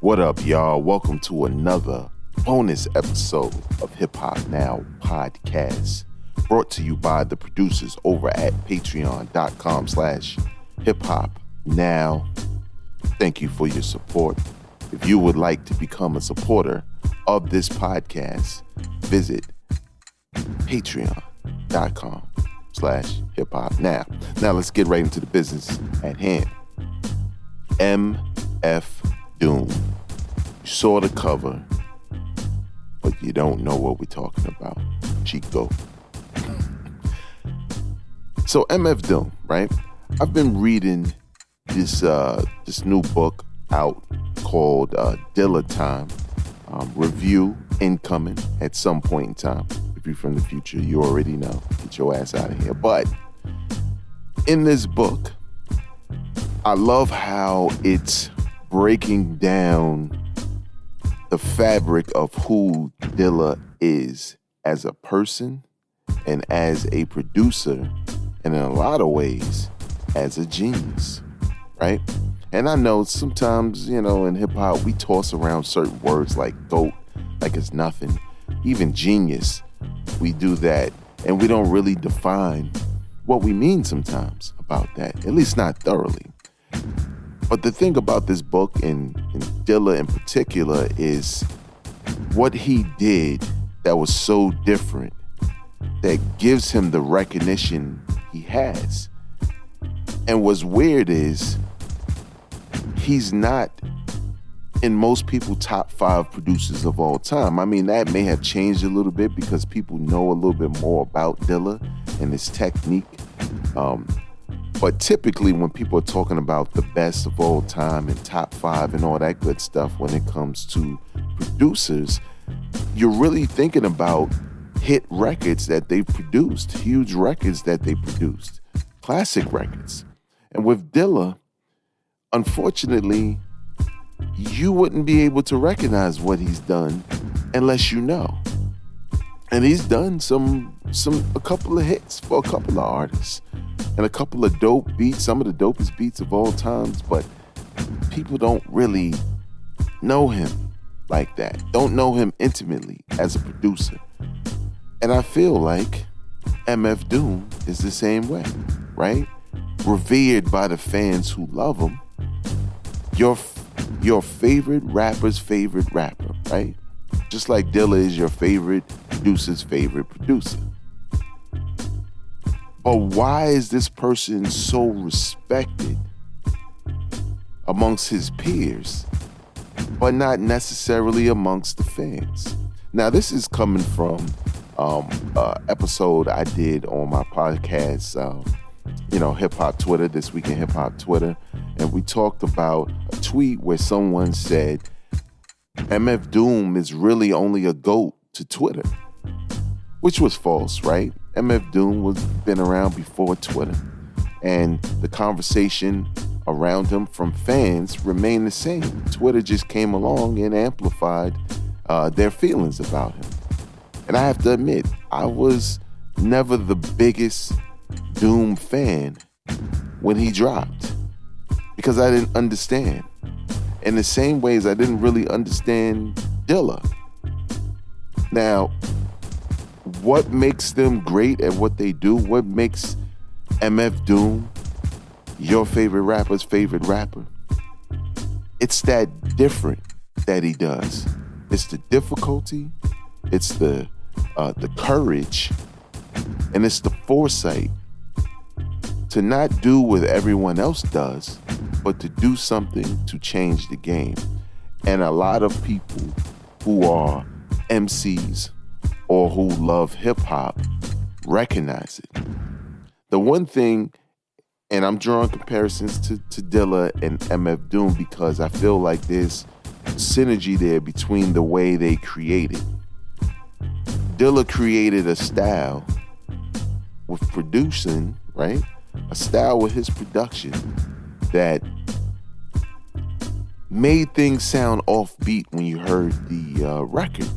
What up, y'all? Welcome to another bonus episode of Hip Hop Now podcast, brought to you by the producers over at patreon.com/hiphopnow. Thank you for your support. If you would like to become a supporter of this podcast, visit patreon.com/hiphopnow. Now let's get right into the business at hand. MF Doom. You saw the cover, but you don't know what we're talking about. Chico. So MF Doom, right? I've been reading this new book out called Dilla Time. Review incoming at some point in time. If you're from the future, you already know. Get your ass out of here. But in this book, I love how it's breaking down the fabric of who Dilla is as a person and as a producer, and in a lot of ways, as a genius, right? And I know sometimes, in hip hop, we toss around certain words like GOAT, like it's nothing. Even genius, we do that, and we don't really define what we mean sometimes about that, at least not thoroughly. But the thing about this book, and Dilla in particular, is what he did that was so different that gives him the recognition he has. And what's weird is he's not in most people's top 5 producers of all time. I mean, that may have changed a little bit because people know a little bit more about Dilla and his technique. But typically when people are talking about the best of all time and top 5 and all that good stuff, when it comes to producers, you're really thinking about hit records that they produced, huge records that they produced, classic records. And with Dilla, unfortunately, you wouldn't be able to recognize what he's done unless you know. And he's done a couple of hits for a couple of artists and a couple of dope beats, some of the dopest beats of all times, but people don't really know him like that, don't know him intimately as a producer. And I feel like MF Doom is the same way, right? Revered by the fans who love him. Your favorite rapper's favorite rapper, right? Just like Dilla is your favorite producer's favorite producer. But why is this person so respected amongst his peers, but not necessarily amongst the fans? Now, this is coming from episode I did on my podcast, Hip Hop Twitter, This Week in Hip Hop Twitter, and we talked about a tweet where someone said MF Doom is really only a GOAT to Twitter, which was false, right? MF Doom was been around before Twitter, and the conversation around him from fans remained the same. Twitter just came along and amplified their feelings about him. And I have to admit, I was never the biggest Doom fan when he dropped because I didn't understand. In the same ways, I didn't really understand Dilla. Now, what makes them great at what they do? What makes MF Doom your favorite rapper's favorite rapper? It's that different that he does. It's the difficulty, it's the courage, and it's the foresight to not do what everyone else does, but to do something to change the game. And a lot of people who are MCs or who love hip hop recognize it. The one thing, and I'm drawing comparisons to Dilla and MF Doom because I feel like there's synergy there between the way they created. Dilla created a style with producing, right? A style with his production that made things sound offbeat when you heard the record,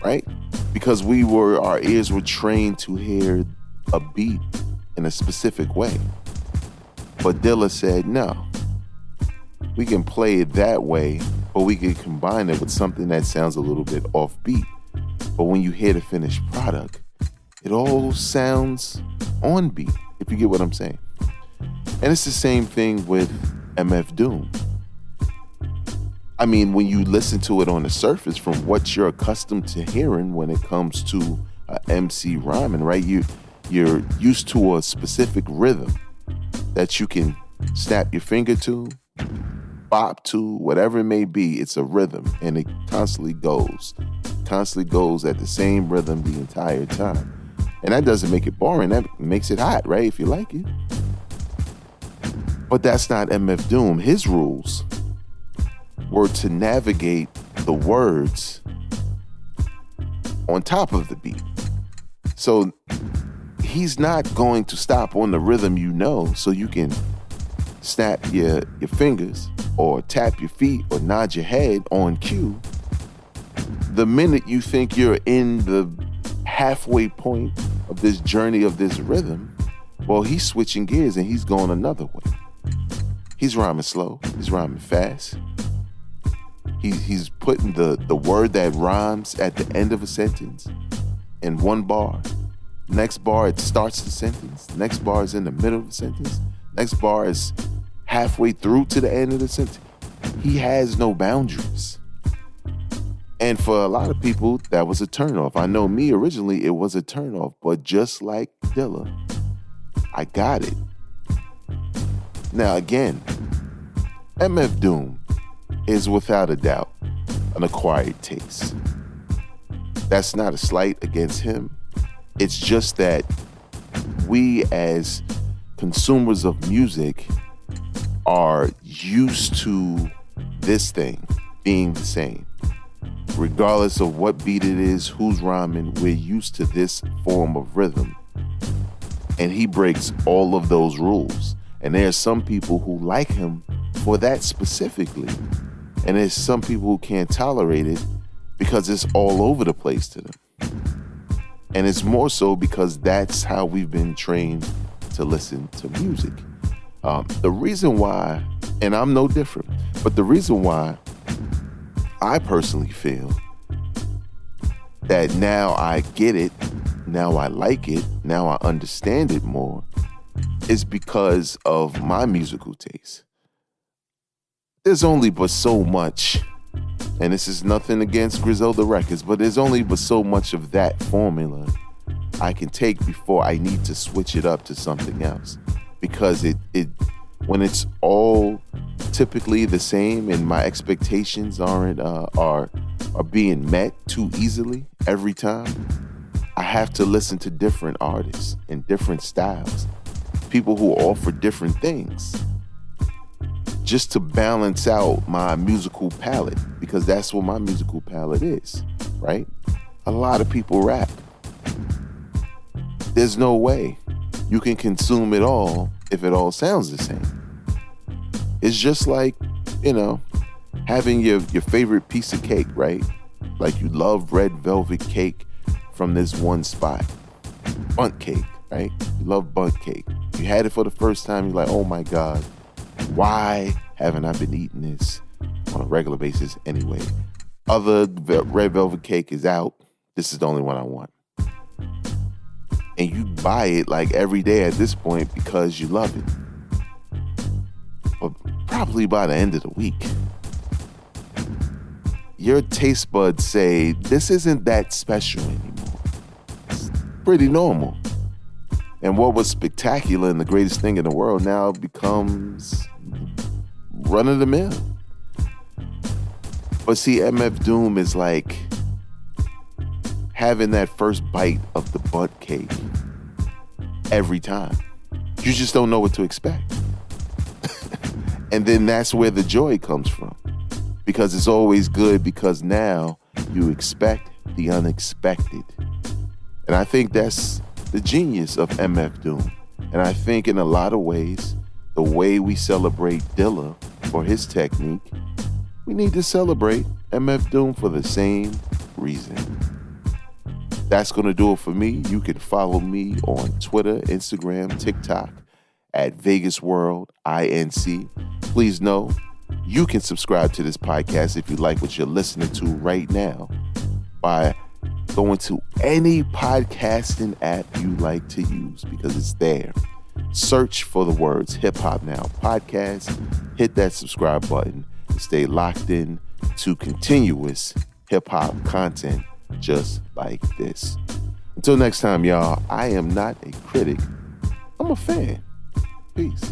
right? Because our ears were trained to hear a beat in a specific way. But Dilla said, no, we can play it that way, or we can combine it with something that sounds a little bit offbeat. But when you hear the finished product, it all sounds on beat, if you get what I'm saying. And it's the same thing with MF Doom. I mean, when you listen to it on the surface from what you're accustomed to hearing when it comes to MC rhyming, right? You're used to a specific rhythm that you can snap your finger to, bop to, whatever it may be. It's a rhythm, and it constantly goes at the same rhythm the entire time. And that doesn't make it boring. That makes it hot, right? If you like it. But that's not MF Doom. His rules were to navigate the words on top of the beat. So he's not going to stop on the rhythm you know, so you can snap your fingers or tap your feet or nod your head on cue. The minute you think you're in the halfway point of this journey of this rhythm, well, he's switching gears and he's going another way. He's rhyming slow. He's rhyming fast. He's putting the word that rhymes at the end of a sentence in one bar. Next bar, it starts the sentence. Next bar is in the middle of the sentence. Next bar is halfway through to the end of the sentence. He has no boundaries. And for a lot of people, that was a turnoff. I know me, originally, it was a turnoff. But just like Dilla, I got it. Now, again, MF Doom is without a doubt an acquired taste. That's not a slight against him. It's just that we as consumers of music are used to this thing being the same. Regardless of what beat it is, who's rhyming, we're used to this form of rhythm. And he breaks all of those rules. And there's some people who like him for that specifically. And there's some people who can't tolerate it because it's all over the place to them. And it's more so because that's how we've been trained to listen to music. The reason why, and I'm no different, but the reason why I personally feel that now I get it, now I like it, now I understand it more, is because of my musical taste. There's only but so much, and this is nothing against Griselda Records, but there's only but so much of that formula I can take before I need to switch it up to something else. Because it when it's all typically the same and my expectations are being met too easily every time, I have to listen to different artists and different styles, people who offer different things, just to balance out my musical palette, because that's what my musical palette is, right? A lot of people rap. There's no way you can consume it all if it all sounds the same. It's just like, having your favorite piece of cake, right? Like you love red velvet cake from this one spot. Bundt cake, right? You love Bundt cake. You had it for the first time, you're like, oh my God, why haven't I been eating this on a regular basis anyway? Other red velvet cake is out. This is the only one I want. And you buy it like every day at this point because you love it. But probably by the end of the week, your taste buds say, this isn't that special anymore. It's pretty normal. And what was spectacular and the greatest thing in the world now becomes run-of-the-mill. But see, MF Doom is like having that first bite of the Bundt cake every time. You just don't know what to expect. And then that's where the joy comes from. Because it's always good because now you expect the unexpected. And I think that's the genius of MF Doom. And I think in a lot of ways, the way we celebrate Dilla for his technique, we need to celebrate MF Doom for the same reason. That's going to do it for me. You can follow me on Twitter, Instagram, TikTok at Vegas World INC. Please know You can subscribe to this podcast if you like what you're listening to right now by going to any podcasting app you like to use, because it's there. Search for the words Hip Hop Now Podcast. Hit that subscribe button to stay locked in to continuous hip hop content just like this. Until next time, y'all, I am not a critic. I'm a fan. Peace.